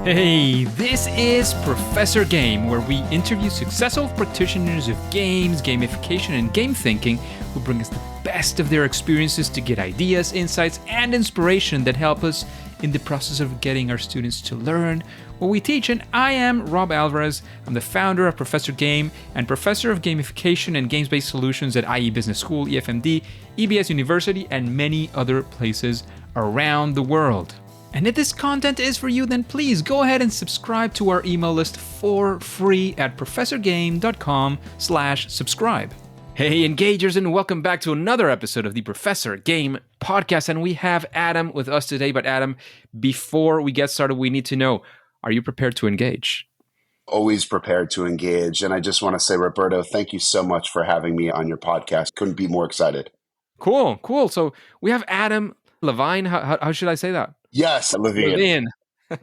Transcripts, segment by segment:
Hey, this is Professor Game, where we interview successful practitioners of games, gamification, and game thinking who bring us the best of their experiences to get ideas, insights, and inspiration that help us in the process of getting our students to learn what we teach. And I am Rob Alvarez. I'm the founder of Professor Game and professor of gamification and games-based solutions at IE Business School, EFMD, EBS University, and many other places around the world. And if this content is for you, then please go ahead and subscribe to our email list for free at professorgame.com/subscribe. Hey, engagers, and welcome back to another episode of the Professor Game podcast. And we have Adam with us today. But Adam, before we get started, we need to know, are you prepared to engage? Always prepared to engage. And I just want to say, Roberto, thank you so much for having me on your podcast. Couldn't be more excited. Cool. So we have Adam Levine. How should I say that? Yes, Levine.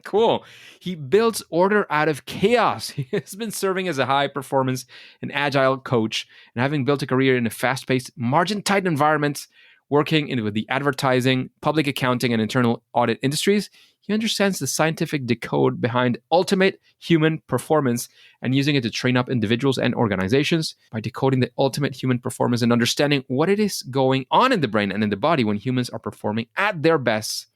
Cool. He builds order out of chaos. He has been serving as a high-performance and agile coach, and having built a career in a fast-paced, margin-tight environment, working with the advertising, public accounting, and internal audit industries, he understands the scientific decode behind ultimate human performance and using it to train up individuals and organizations. By decoding the ultimate human performance and understanding what it is going on in the brain and in the body when humans are performing at their best,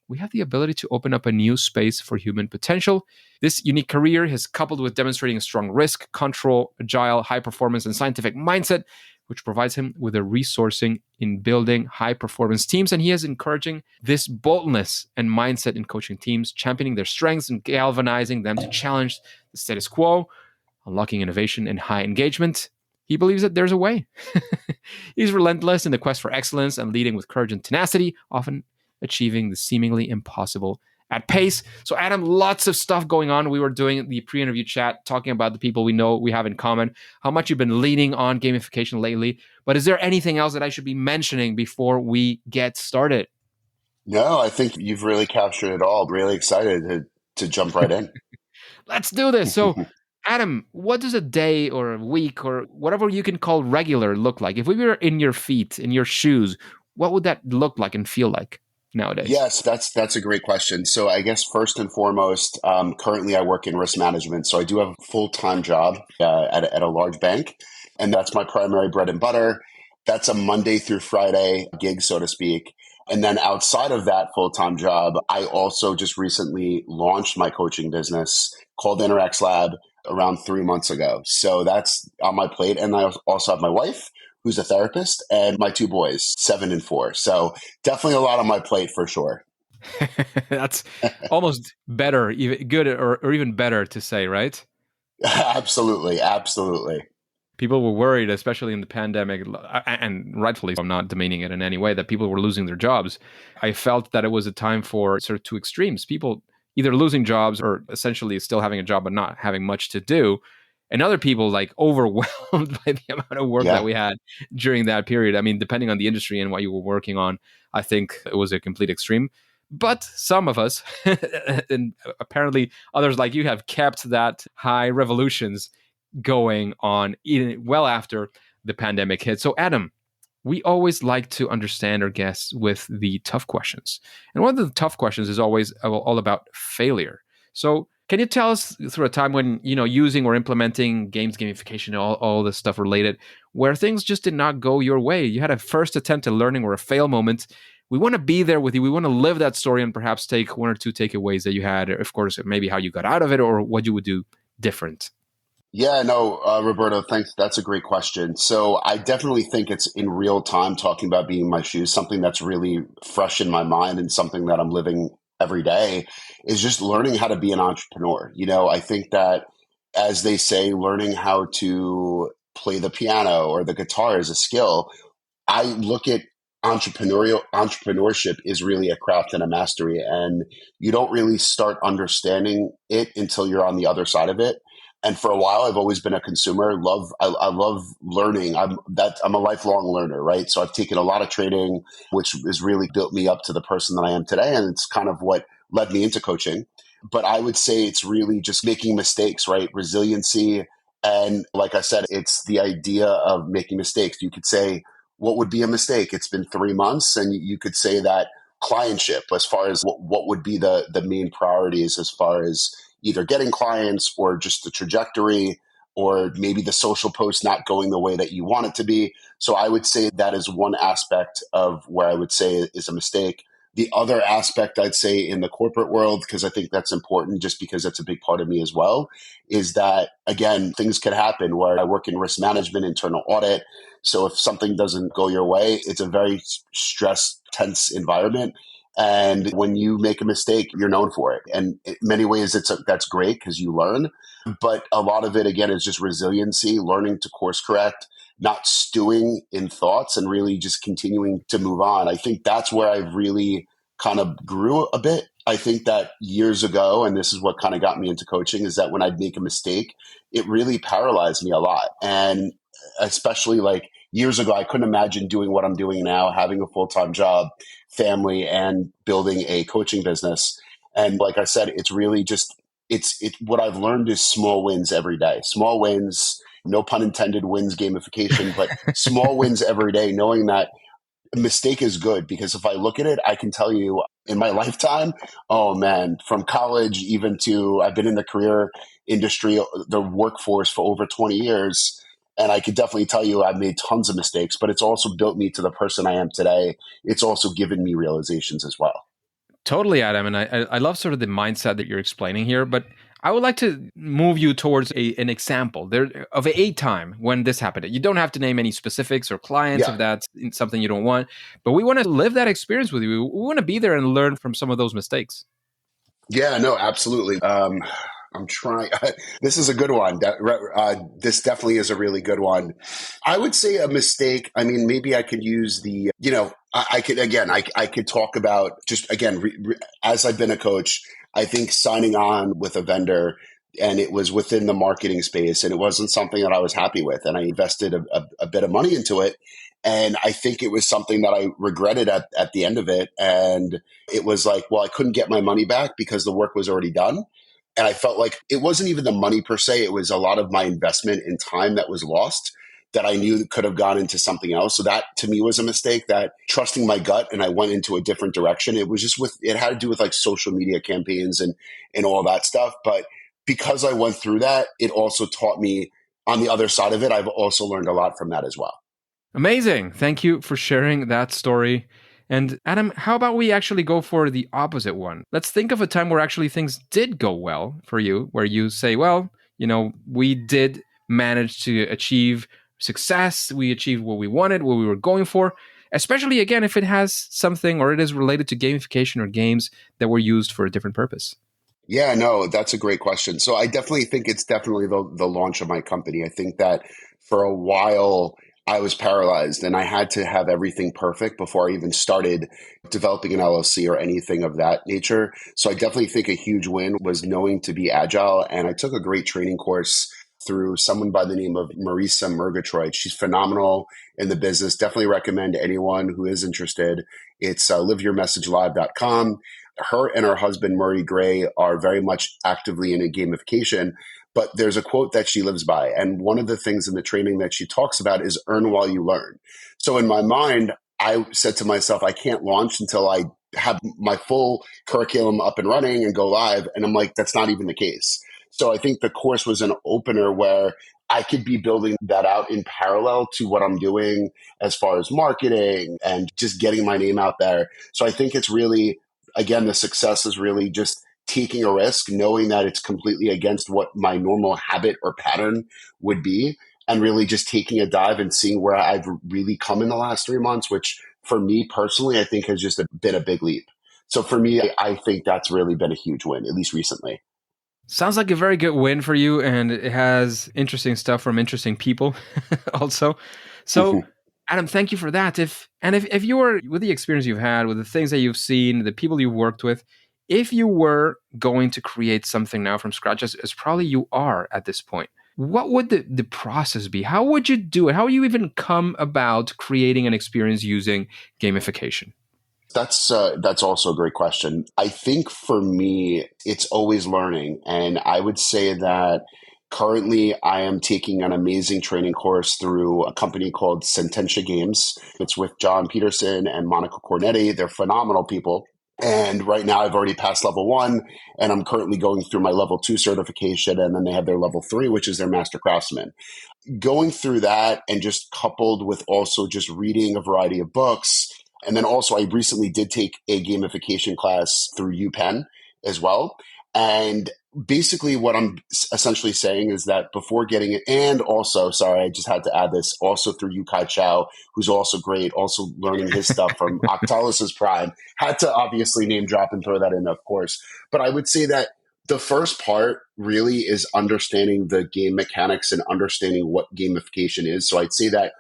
we have the ability to open up a new space for human potential. This unique career has coupled with demonstrating a strong risk, control, agile, high performance, and scientific mindset, which provides him with a resourcing in building high performance teams. And he is encouraging this boldness and mindset in coaching teams, championing their strengths and galvanizing them to challenge the status quo, unlocking innovation and high engagement. He believes that there's a way. He's relentless in the quest for excellence and leading with courage and tenacity, often achieving the seemingly impossible at pace. So Adam, lots of stuff going on. We were doing the pre-interview chat, talking about the people we know we have in common, how much you've been leaning on gamification lately. But is there anything else that I should be mentioning before we get started? No, I think you've really captured it all. Really excited to jump right in. Let's do this. So Adam, what does a day or a week or whatever you can call regular look like? If we were in your feet, in your shoes, what would that look like and feel like nowadays? Yes, that's a great question. So I guess first and foremost, currently I work in risk management. So I do have a full-time job at a large bank, and that's my primary bread and butter. That's a Monday through Friday gig, so to speak. And then outside of that full-time job, I also just recently launched my coaching business called Interacts Lab around 3 months ago. So that's on my plate. And I also have my wife, who's a therapist, and my two boys, 7 and 4. So definitely a lot on my plate for sure. That's almost better, even good or even better to say, right? Absolutely. People were worried, especially in the pandemic, and rightfully, I'm not demeaning it in any way, that people were losing their jobs. I felt that it was a time for sort of two extremes. People either losing jobs or essentially still having a job but not having much to do. And other people like overwhelmed by the amount of work that we had during that period. I mean, depending on the industry and what you were working on, I think it was a complete extreme. But some of us, and apparently others like you, have kept that high revolutions going on even well after the pandemic hit. So Adam, we always like to understand our guests with the tough questions. And one of the tough questions is always all about failure. So can you tell us through a time when, using or implementing games, gamification, all this stuff related, where things just did not go your way? You had a first attempt at learning or a fail moment. We want to be there with you. We want to live that story and perhaps take one or two takeaways that you had, of course, maybe how you got out of it or what you would do different. Yeah, no, Roberto, thanks. That's a great question. So I definitely think it's in real time talking about being in my shoes, something that's really fresh in my mind and something that I'm living every day is just learning how to be an entrepreneur. I think that, as they say, learning how to play the piano or the guitar is a skill. I look at entrepreneurship is really a craft and a mastery, and you don't really start understanding it until you're on the other side of it. And for a while, I've always been a consumer. I love learning. I'm a lifelong learner, right? So I've taken a lot of training, which has really built me up to the person that I am today. And it's kind of what led me into coaching. But I would say it's really just making mistakes, right? Resiliency. And like I said, it's the idea of making mistakes. You could say, what would be a mistake? It's been 3 months. And you could say that clientship, as far as what would be the main priorities as far as either getting clients or just the trajectory or maybe the social post not going the way that you want it to be. So I would say that is one aspect of where I would say is a mistake. The other aspect I'd say in the corporate world, because I think that's important just because that's a big part of me as well, is that again, things could happen where I work in risk management, internal audit. So if something doesn't go your way, it's a very stress tense environment. And when you make a mistake, you're known for it. And in many ways, that's great because you learn. But a lot of it, again, is just resiliency, learning to course correct, not stewing in thoughts and really just continuing to move on. I think that's where I really kind of grew a bit. I think that years ago, and this is what kind of got me into coaching, is that when I'd make a mistake, it really paralyzed me a lot. And especially like years ago, I couldn't imagine doing what I'm doing now, having a full-time job, family, and building a coaching business. And like I said, it's really just, it's what I've learned is small wins every day. Small wins, no pun intended, wins gamification, but small wins every day, knowing that a mistake is good, because if I look at it, I can tell you in my lifetime, oh man, from college even to I've been in the career industry, the workforce for over 20 years. And I could definitely tell you I've made tons of mistakes, but it's also built me to the person I am today. It's also given me realizations as well. Totally, Adam. And I love sort of the mindset that you're explaining here, but I would like to move you towards an example there of a time when this happened. You don't have to name any specifics or clients Yeah. if that's something you don't want, but we want to live that experience with you. We want to be there and learn from some of those mistakes. Yeah, no, absolutely. I'm trying. This is a good one. This definitely is a really good one. I would say a mistake. I mean, maybe I could use I could, again, I could talk about just, again, as I've been a coach, I think signing on with a vendor, and it was within the marketing space, and it wasn't something that I was happy with. And I invested a bit of money into it. And I think it was something that I regretted at the end of it. And it was like, well, I couldn't get my money back because the work was already done. And I felt like it wasn't even the money per se. It was a lot of my investment in time that was lost that I knew could have gone into something else. So that to me was a mistake, that trusting my gut, and I went into a different direction. It was just it had to do with like social media campaigns and all that stuff. But because I went through that, it also taught me on the other side of it, I've also learned a lot from that as well. Amazing. Thank you for sharing that story. And Adam, how about we actually go for the opposite one? Let's think of a time where actually things did go well for you, where you say, well, we did manage to achieve success. We achieved what we wanted, what we were going for, especially again, if it has something or it is related to gamification or games that were used for a different purpose. Yeah, no, that's a great question. So I definitely think it's definitely the launch of my company. I think that for a while I was paralyzed and I had to have everything perfect before I even started developing an LLC or anything of that nature. So I definitely think a huge win was knowing to be agile. And I took a great training course through someone by the name of Marisa Murgatroyd. She's phenomenal in the business. Definitely recommend anyone who is interested. It's liveyourmessagelive.com. Her and her husband, Murray Gray, are very much actively in a gamification. But there's a quote that she lives by. And one of the things in the training that she talks about is earn while you learn. So in my mind, I said to myself, I can't launch until I have my full curriculum up and running and go live. And I'm like, that's not even the case. So I think the course was an opener where I could be building that out in parallel to what I'm doing as far as marketing and just getting my name out there. So I think it's really, again, the success is really just taking a risk, knowing that it's completely against what my normal habit or pattern would be, and really just taking a dive and seeing where I've really come in the last 3 months, which for me personally, I think has just been a big leap. So for me, I think that's really been a huge win, at least recently. Sounds like a very good win for you, and it has interesting stuff from interesting people also. So, Adam, thank you for that. If you were, with the experience you've had, with the things that you've seen, the people you've worked with, if you were going to create something now from scratch, as probably you are at this point, what would the process be? How would you do it? How would you even come about creating an experience using gamification? That's also a great question. I think for me, it's always learning. And I would say that Currently, I am taking an amazing training course through a company called Sententia Games. It's with John Peterson and Monica Cornetti. They're phenomenal people. And right now, I've already passed level 1, and I'm currently going through my level 2 certification. And then they have their level 3, which is their master craftsman. Going through that, and just coupled with also just reading a variety of books. And then also, I recently did take a gamification class through UPenn as well. And basically, what I'm essentially saying is that before getting it, and also, sorry, I just had to add this, also through Yu Kai Chow, who's also great, also learning his stuff from Octalus's Prime. Had to obviously name drop and throw that in, of course. But I would say that the first part really is understanding the game mechanics and understanding what gamification is. So I'd say that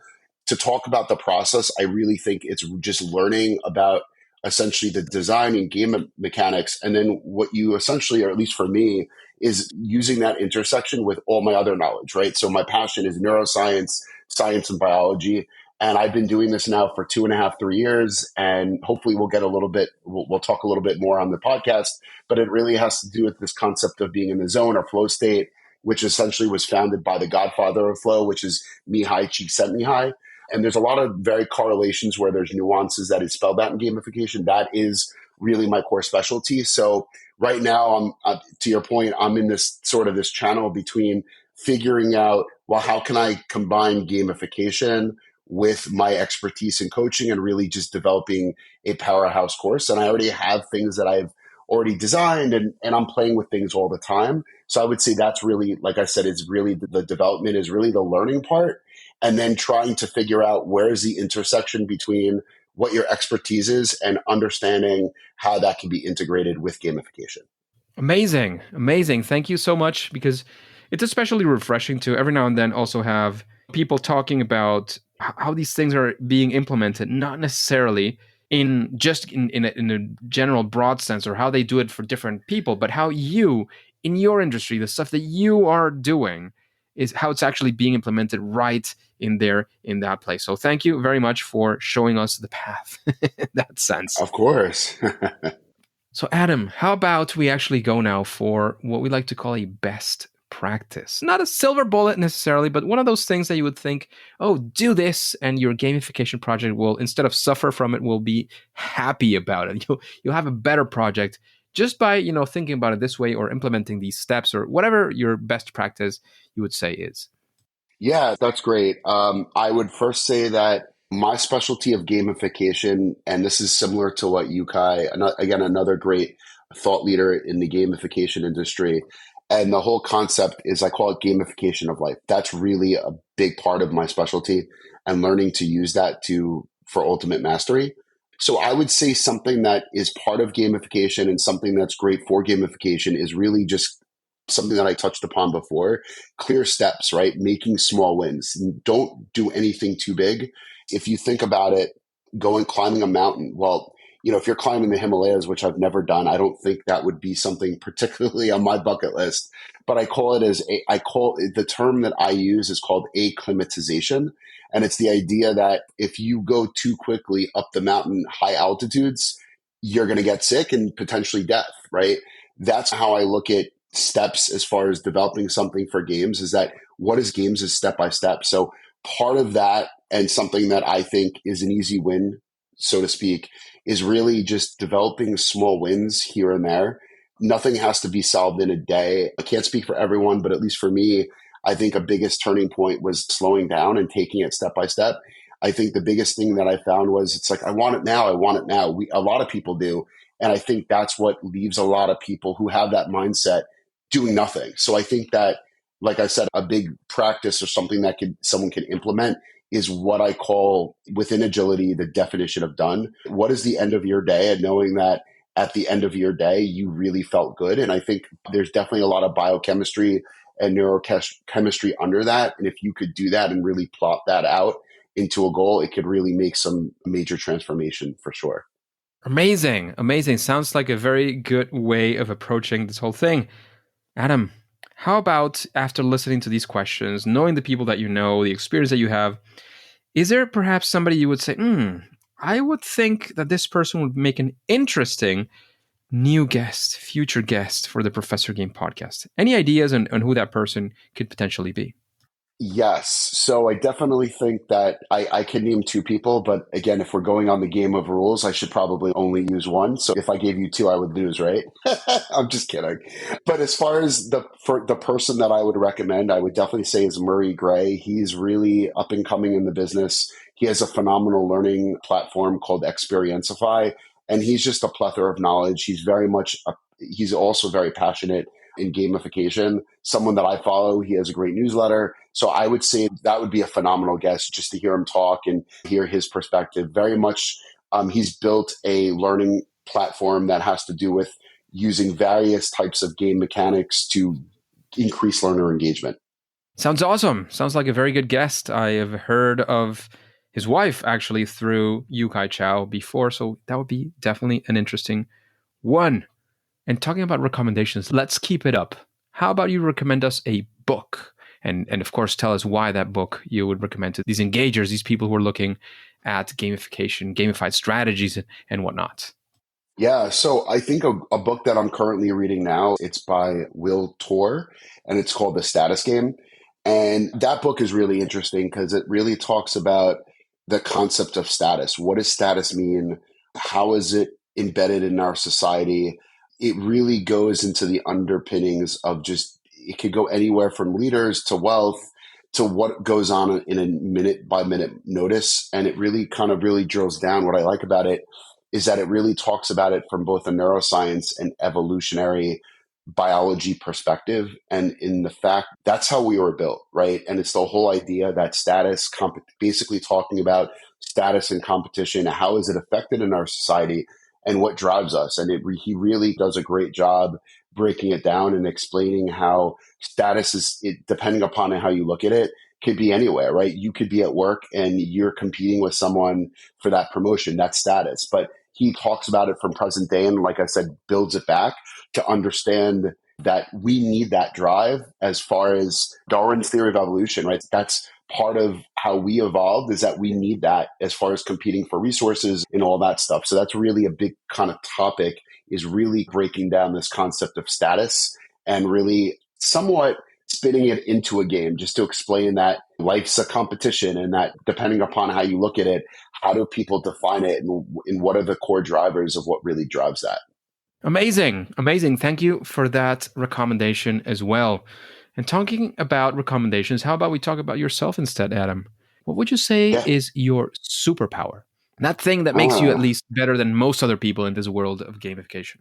to talk about the process, I really think it's just learning about essentially the design and game mechanics. And then what you essentially, or at least for me, is using that intersection with all my other knowledge, right? So my passion is neuroscience, science, and biology. And I've been doing this now for 2.5, 3 years. And hopefully we'll get a little bit, we'll talk a little bit more on the podcast, but it really has to do with this concept of being in the zone or flow state, which essentially was founded by the godfather of flow, which is Mihai Csikszentmihalyi. And there's a lot of very correlations where there's nuances that is spelled out in gamification. That is really my core specialty. So right now, to your point, I'm in this sort of this channel between figuring out, well, how can I combine gamification with my expertise in coaching and really just developing a powerhouse course. And I already have things that I've already designed, and I'm playing with things all the time. So I would say that's really, like I said, it's really the development is really the learning part. And then trying to figure out where is the intersection between what your expertise is and understanding how that can be integrated with gamification. Amazing. Amazing. Thank you so much, because it's especially refreshing to every now and then also have people talking about how these things are being implemented, not necessarily in just in a general broad sense or how they do it for different people, but how you, in your industry, the stuff that you are doing is how it's actually being implemented right in there in that place. So thank you very much for showing us the path in that sense. Of course. So Adam, how about we actually go now for what we like to call a best practice? Not a silver bullet necessarily, but one of those things that you would think, oh, do this, and your gamification project will, instead of suffer from it, will be happy about it. You'll have a better project just by thinking about it this way or implementing these steps or whatever your best practice you would say is. Yeah, that's great. I would first say that my specialty of gamification, and this is similar to what Yukai, again, another great thought leader in the gamification industry. And the whole concept is I call it gamification of life. That's really a big part of my specialty and learning to use that for ultimate mastery. So I would say something that is part of gamification and something that's great for gamification is really just something that I touched upon before, clear steps, right? Making small wins. Don't do anything too big. If you think about it, climbing a mountain, well, if you're climbing the Himalayas, which I've never done, I don't think that would be something particularly on my bucket list. But the term that I use is called acclimatization. And it's the idea that if you go too quickly up the mountain, high altitudes, you're going to get sick and potentially death, right? That's how I look at steps as far as developing something for games, is that what is games is step by step. So part of that, and something that I think is an easy win, so to speak, is really just developing small wins here and there. Nothing has to be solved in a day. I can't speak for everyone, but at least for me, I think a biggest turning point was slowing down and taking it step by step. I think the biggest thing that I found was it's like, I want it now. I want it now. A lot of people do. And I think that's what leaves a lot of people who have that mindset doing nothing. So I think that, like I said, a big practice or something that someone can implement is what I call within agility, the definition of done. What is the end of your day? And knowing that at the end of your day, you really felt good. And I think there's definitely a lot of biochemistry and neurochemistry under that. And if you could do that and really plot that out into a goal, it could really make some major transformation for sure. Amazing. Amazing. Sounds like a very good way of approaching this whole thing. Adam, how about after listening to these questions, knowing the people that you know, the experience that you have, is there perhaps somebody you would say, I would think that this person would make an interesting new guest, future guest for the Professor Game podcast? Any ideas on who that person could potentially be? Yes. So I definitely think that I can name two people, but again, if we're going on the game of rules, I should probably only use one. So if I gave you two, I would lose, right? I'm just kidding. But as far as for the person that I would recommend, I would definitely say is Murray Gray. He's really up and coming in the business. He has a phenomenal learning platform called Experientify, and he's just a plethora of knowledge. He's also very passionate in gamification. Someone that I follow, he has a great newsletter. So I would say that would be a phenomenal guest just to hear him talk and hear his perspective. Very much, he's built a learning platform that has to do with using various types of game mechanics to increase learner engagement. Sounds awesome. Sounds like a very good guest. I have heard of his wife actually through Yukai Chow before, so that would be definitely an interesting one. And talking about recommendations, let's keep it up. How about you recommend us a book? And of course, tell us why that book you would recommend to these engagers, these people who are looking at gamification, gamified strategies, and whatnot. Yeah, so I think a book that I'm currently reading now, it's by Will Torr, and it's called The Status Game. And that book is really interesting because it really talks about the concept of status. What does status mean? How is it embedded in our society? It really goes into the underpinnings of just, it could go anywhere from leaders to wealth to what goes on in a minute by minute notice. And it really kind of really drills down. What I like about it is that it really talks about it from both a neuroscience and evolutionary biology perspective, and in the fact that's how we were built, right? And it's the whole idea that basically talking about status and competition, how is it affected in our society and what drives us. And he really does a great job breaking it down and explaining how status depending upon how you look at it, could be anywhere, right? You could be at work and you're competing with someone for that promotion, that's status. But he talks about it from present day and, like I said, builds it back to understand that we need that drive as far as Darwin's theory of evolution, right? That's part of how we evolved, is that we need that as far as competing for resources and all that stuff. So that's really a big kind of topic, is really breaking down this concept of status and really somewhat spinning it into a game just to explain that life's a competition and that depending upon how you look at it, how do people define it and what are the core drivers of what really drives that? Amazing. Amazing. Thank you for that recommendation as well. And talking about recommendations, how about we talk about yourself instead, Adam? What would you say Yeah. is your superpower? That thing that makes you at Ah, least better than most other people in this world of gamification.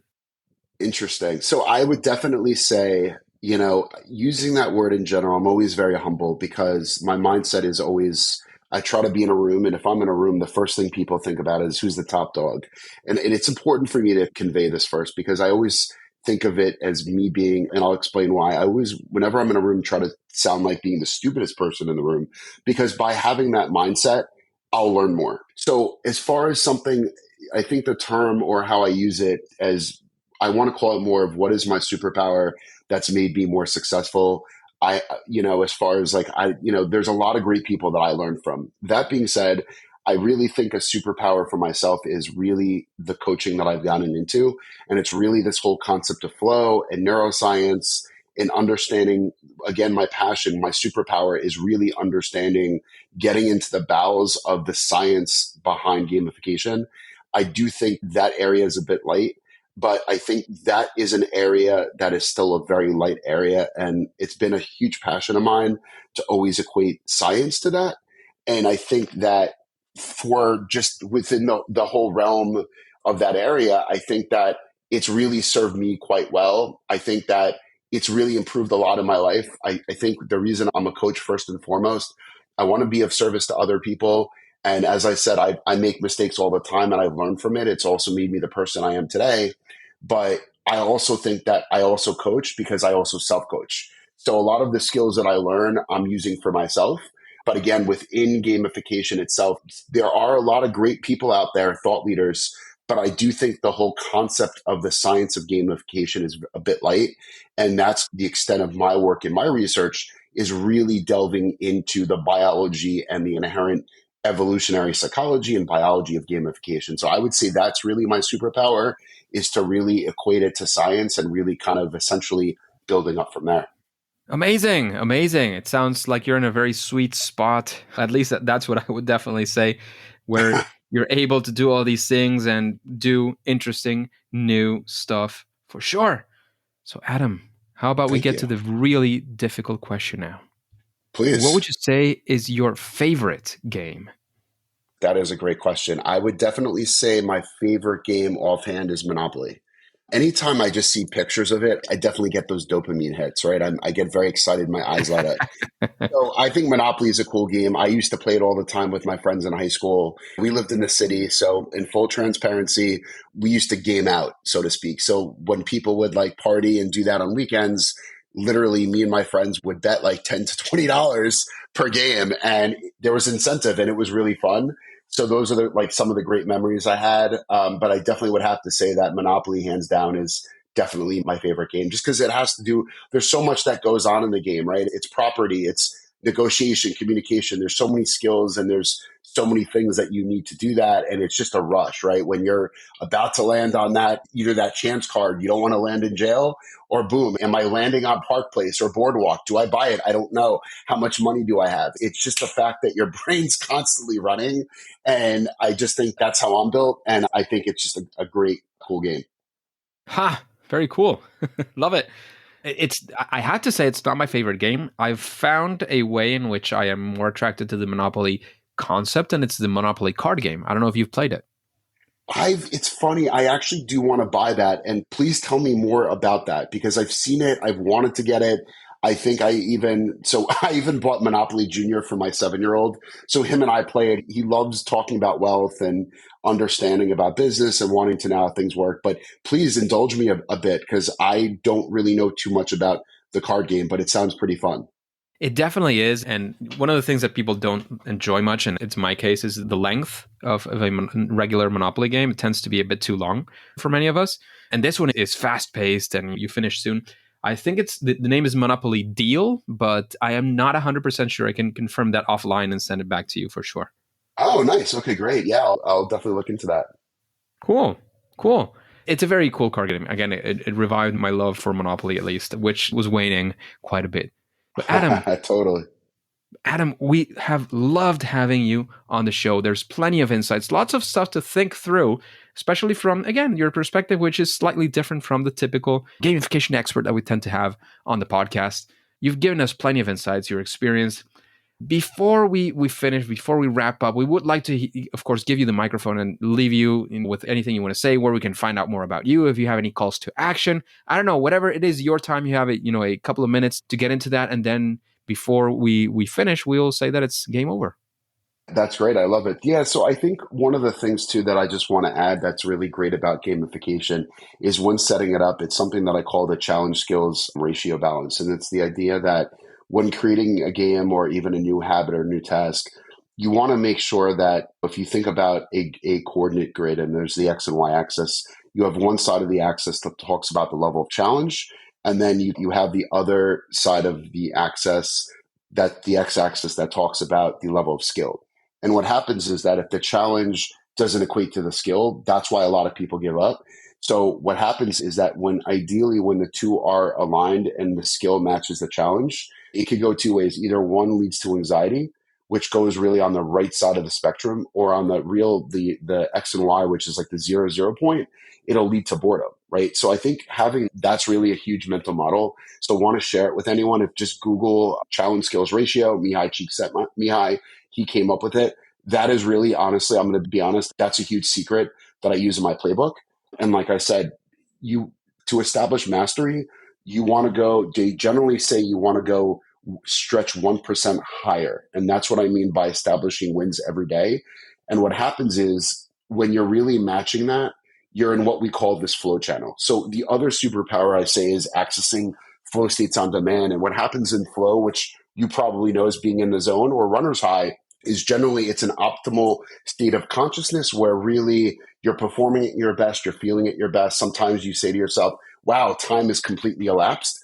interesting. So I would definitely say, using that word in general, I'm always very humble because my mindset is always, I try to be in a room. And if I'm in a room, the first thing people think about is who's the top dog. And it's important for me to convey this first because I always think of it as me being, and I'll explain why. I always, whenever I'm in a room, try to sound like being the stupidest person in the room because by having that mindset, I'll learn more. So as far as something, I think the term or how I use it as, I want to call it more of what is my superpower that's made me more successful. As far as there's a lot of great people that I learned from. That being said, I really think a superpower for myself is really the coaching that I've gotten into. And it's really this whole concept of flow and neuroscience and understanding, again, my passion, my superpower is really understanding, getting into the bowels of the science behind gamification. I do think that area is a bit light, but I think that is an area that is still a very light area. And it's been a huge passion of mine to always equate science to that. And I think that for just within the whole realm of that area, I think that it's really served me quite well. I think that it's really improved a lot in my life. I think the reason I'm a coach first and foremost, I want to be of service to other people. And as I said, I make mistakes all the time and I've learned from it. It's also made me the person I am today. But I also think that I also coach because I also self-coach. So a lot of the skills that I learn, I'm using for myself. But again, within gamification itself, there are a lot of great people out there, thought leaders, but I do think the whole concept of the science of gamification is a bit light. And that's the extent of my work and my research, is really delving into the biology and the inherent evolutionary psychology and biology of gamification. So I would say that's really my superpower, is to really equate it to science and really kind of essentially building up from there. Amazing, amazing. It sounds like you're in a very sweet spot. At least that's what I would definitely say, where you're able to do all these things and do interesting new stuff for sure. So, Adam, how about we Thank get you. to the really difficult question now? What Please. would you say is your favorite game? That is a great question. I would definitely say my favorite game offhand is Monopoly. Anytime I just see pictures of it, I definitely get those dopamine hits, right? I get very excited. My eyes light up. So I think Monopoly is a cool game. I used to play it all the time with my friends in high school. We lived in the city. So in full transparency, we used to game out, so to speak. So when people would like party and do that on weekends, literally me and my friends would bet like $10 to $20 per game. And there was incentive and it was really fun. So those are like some of the great memories I had. But I definitely would have to say that Monopoly, hands down, is definitely my favorite game just because it has to do, there's so much that goes on in the game, right? It's property, it's negotiation, communication. There's so many skills and there's so many things that you need to do that. And it's just a rush, right? When you're about to land on that, either that chance card, you don't want to land in jail, or boom, am I landing on Park Place or Boardwalk? Do I buy it? I don't know. How much money do I have? It's just the fact that your brain's constantly running. And I just think that's how I'm built. And I think it's just a great, cool game. Ha! Very cool. Love it. I had to say it's not my favorite game. I've found a way in which I am more attracted to the Monopoly concept, and it's the Monopoly card game. I don't know if you've played it. It's funny. I actually do want to buy that. And please tell me more about that because I've seen it. I've wanted to get it. I even bought Monopoly Junior for my 7-year-old. So him and I play it. He loves talking about wealth and understanding about business and wanting to know how things work. But please indulge me a bit because I don't really know too much about the card game, but it sounds pretty fun. It definitely is. And one of the things that people don't enjoy much, and it's my case, is the length of a regular Monopoly game. It tends to be a bit too long for many of us. And this one is fast paced and you finish soon. I think the name is Monopoly Deal, but I am not 100% sure. I can confirm that offline and send it back to you for sure. Oh, nice. Okay, great. Yeah, I'll definitely look into that. Cool. Cool. It's a very cool card game. Again, it revived my love for Monopoly, at least, which was waning quite a bit. But Totally. Adam, we have loved having you on the show. There's plenty of insights, lots of stuff to think through, especially from, again, your perspective, which is slightly different from the typical gamification expert that we tend to have on the podcast. You've given us plenty of insights, your experience. Before we finish, before we wrap up, we would like to, of course, give you the microphone and leave you with anything you want to say, where we can find out more about you. If you have any calls to action, I don't know, whatever it is, your time, you have a couple of minutes to get into that. And then before we finish, we'll say that it's game over. That's great. I love it. Yeah. So I think one of the things too that I just want to add that's really great about gamification is when setting it up, it's something that I call the challenge skills ratio balance. And it's the idea that when creating a game or even a new habit or new task, you want to make sure that if you think about a coordinate grid and there's the X and Y axis, you have one side of the axis that talks about the level of challenge. And then you have the other side of the axis, that the X axis, that talks about the level of skill. And what happens is that if the challenge doesn't equate to the skill, that's why a lot of people give up. So what happens is that when the two are aligned and the skill matches the challenge, it could go two ways. Either one leads to anxiety, which goes really on the right side of the spectrum, or on the X and Y, which is like the 0, 0 point, it'll lead to boredom, right? So I think that's really a huge mental model. So I want to share it with anyone. If just Google challenge skills ratio, Mihai, he came up with it. That is really, honestly, I'm going to be honest, that's a huge secret that I use in my playbook. And like I said, to establish mastery, they generally say you want to go stretch 1% higher. And that's what I mean by establishing wins every day. And what happens is when you're really matching that, you're in what we call this flow channel. So the other superpower I say is accessing flow states on demand. And what happens in flow, which you probably know as being in the zone or runner's high, is generally it's an optimal state of consciousness where really you're performing at your best, you're feeling at your best. Sometimes you say to yourself, wow, time is completely elapsed.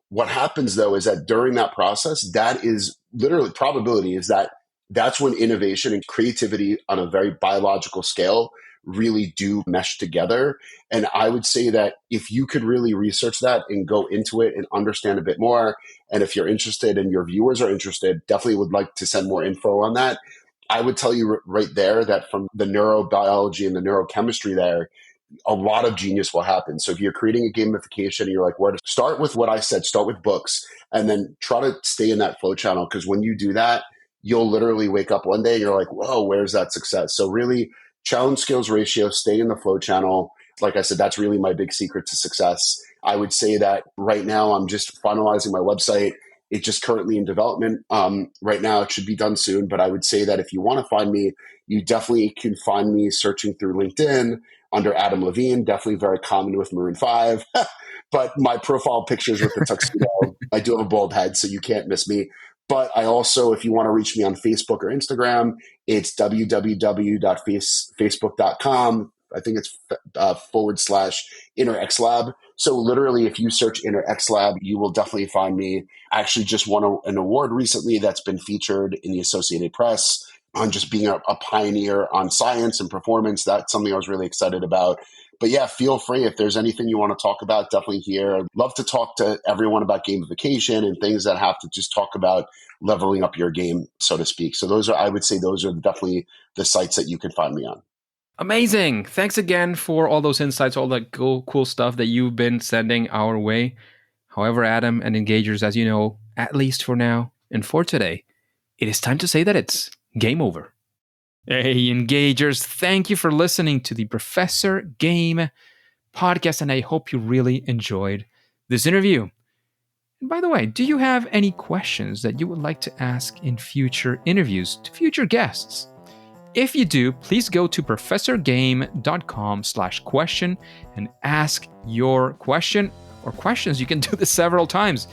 What happens though is that during that process, that is literally probability is that that's when innovation and creativity on a very biological scale really do mesh together. And I would say that if you could really research that and go into it and understand a bit more, and if you're interested and your viewers are interested, definitely would like to send more info on that. I would tell you right there that from the neurobiology and the neurochemistry there, a lot of genius will happen. So if you're creating a gamification and you're like, where to start with what I said, start with books and then try to stay in that flow channel. Because when you do that, you'll literally wake up one day and you're like, whoa, where's that success? So really challenge skills ratio, stay in the flow channel. Like I said, that's really my big secret to success. I would say that right now I'm just finalizing my website. It's just currently in development. Right now it should be done soon, but I would say that if you want to find me, you definitely can find me searching through LinkedIn under Adam Levine, definitely very common with Maroon 5. But my profile pictures with the tuxedo, I do have a bald head, so you can't miss me. But I also, if you want to reach me on Facebook or Instagram, it's www.facebook.com. I think it's /InnerXLab. So literally, if you search InnerXLab, you will definitely find me. I actually just won an award recently that's been featured in the Associated Press on just being a pioneer on science and performance. That's something I was really excited about. But yeah, feel free. If there's anything you want to talk about, definitely here. I'd love to talk to everyone about gamification and things that have to just talk about leveling up your game, so to speak. So I would say those are definitely the sites that you can find me on. Amazing. Thanks again for all those insights, all that cool stuff that you've been sending our way. However, Adam and Engagers, as you know, at least for now and for today, it is time to say that it's game over. Hey, Engagers, thank you for listening to the Professor Game podcast, and I hope you really enjoyed this interview. And by the way, do you have any questions that you would like to ask in future interviews to future guests? If you do, please go to professorgame.com/question and ask your question or questions. You can do this several times.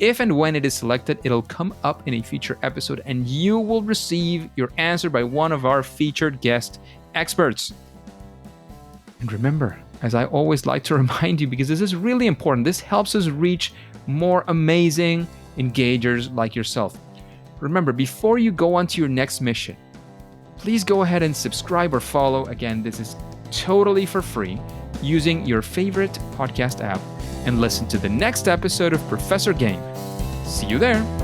If and when it is selected, it'll come up in a future episode and you will receive your answer by one of our featured guest experts. And remember, as I always like to remind you, because this is really important, this helps us reach more amazing engagers like yourself. Remember, before you go on to your next mission, please go ahead and subscribe or follow. Again, this is totally for free using your favorite podcast app, and listen to the next episode of Professor Game. See you there.